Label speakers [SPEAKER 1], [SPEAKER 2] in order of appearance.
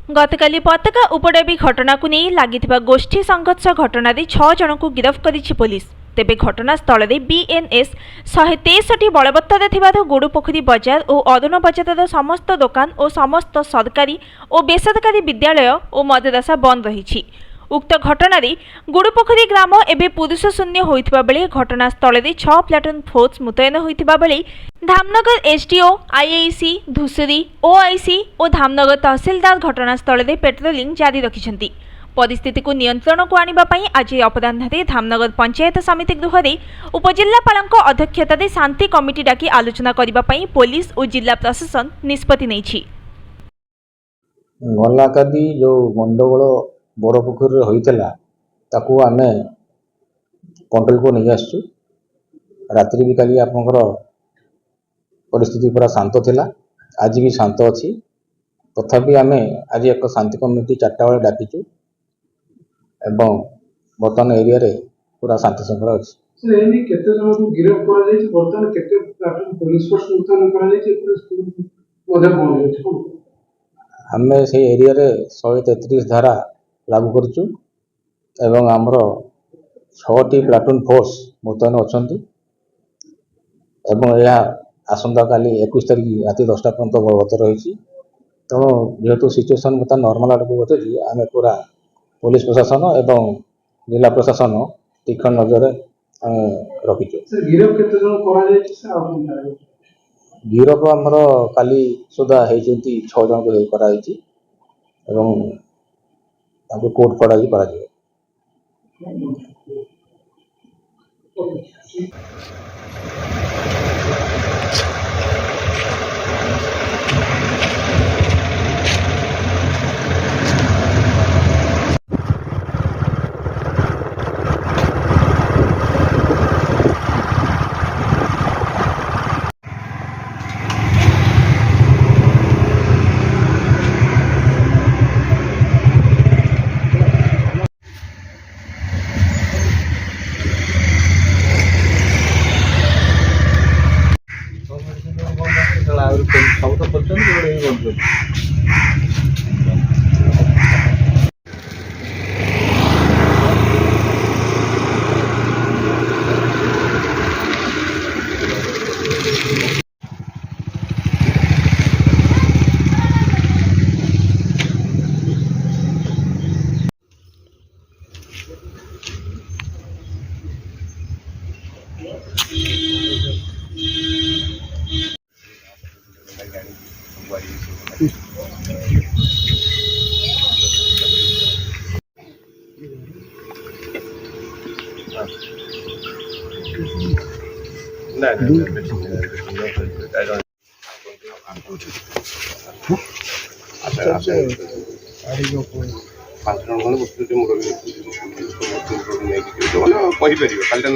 [SPEAKER 1] गतकाली पताका उपडाबी घटना को नहीं लागिथिबा गोष्ठी संघर्ष घटना 6 जन को गिरफ्त करिछि पुलिस। तेबे घटनास्थल बीएनएस 163 बलवत्तर थिबारु गुडुपोखरी बजार और अदन बजार समस्त दुकान और समस्त सरकारी और बेसरकारी विद्यालय और मदरसा बंद रही। उक्त घटना गुडुपोखरी ग्राम एवं पुरुष शून्य होइथिबा बेले घटनास्थल 6 प्लाटून फोर्स मुतयन होइथिबा बेले धामनगर एसडीओ आईआईसी धुसुरी ओआईसी और धामनगर तहसीलदार घटनास्थल पेट्रोलिंग जारी रखिछन्ति। परिस्थिति को नियंत्रण को आनिबा पई आज अपराह्न धामनगर पंचायत समिति गृह में उपजिल्लापाल अध्यक्षतार शांति कमिटी डाकी आलोचना करबा पई पुलिस और जिला प्रशासन निष्पत्ति नेछि।
[SPEAKER 2] गलाकादी जो गंडगोल बड़ पोखरी होइतला ताकू आमे कंट्रोल को नहीं आसछु। रात्रि भी काली आपनकर परिस्थिति पूरा शांत थिला, आज भी शांत अछि। तथापि आमे आज एक शांति कमिटी 4टा बेले डाकिछु एवं बर्तमान एरिया रे पूरा शांति शृंखला अछि।
[SPEAKER 3] सर एनी केते जन को गिरफ्त करा जाय छै, बर्तमान केते प्लाटून पुलिस फोर्स मुतयन करा जाय छै, मधे बंद अछि।
[SPEAKER 2] हमें से एरिया रे 133 धारा लागू करछु एवं आमर 6टी प्लाटून फोर्स मुतयन अछंती एवं यह आसंता काली 21 तारिख राति 10टा पर्यंत बलवत्तर रही। तेणु जेहेतु सिचुएसन बता नॉर्मल आड़क गति आम पूरा पुलिस प्रशासन एवं जिला प्रशासन तीक्ष्ण नजर रखीचु। गिरफ आमर काली सुधा होती 6 जन को कराई एवं ताको कोर्ट फड़ाई करा जाए। सब तो पर्सन
[SPEAKER 4] पांच जन बस्तु मुरबी कहीपर काली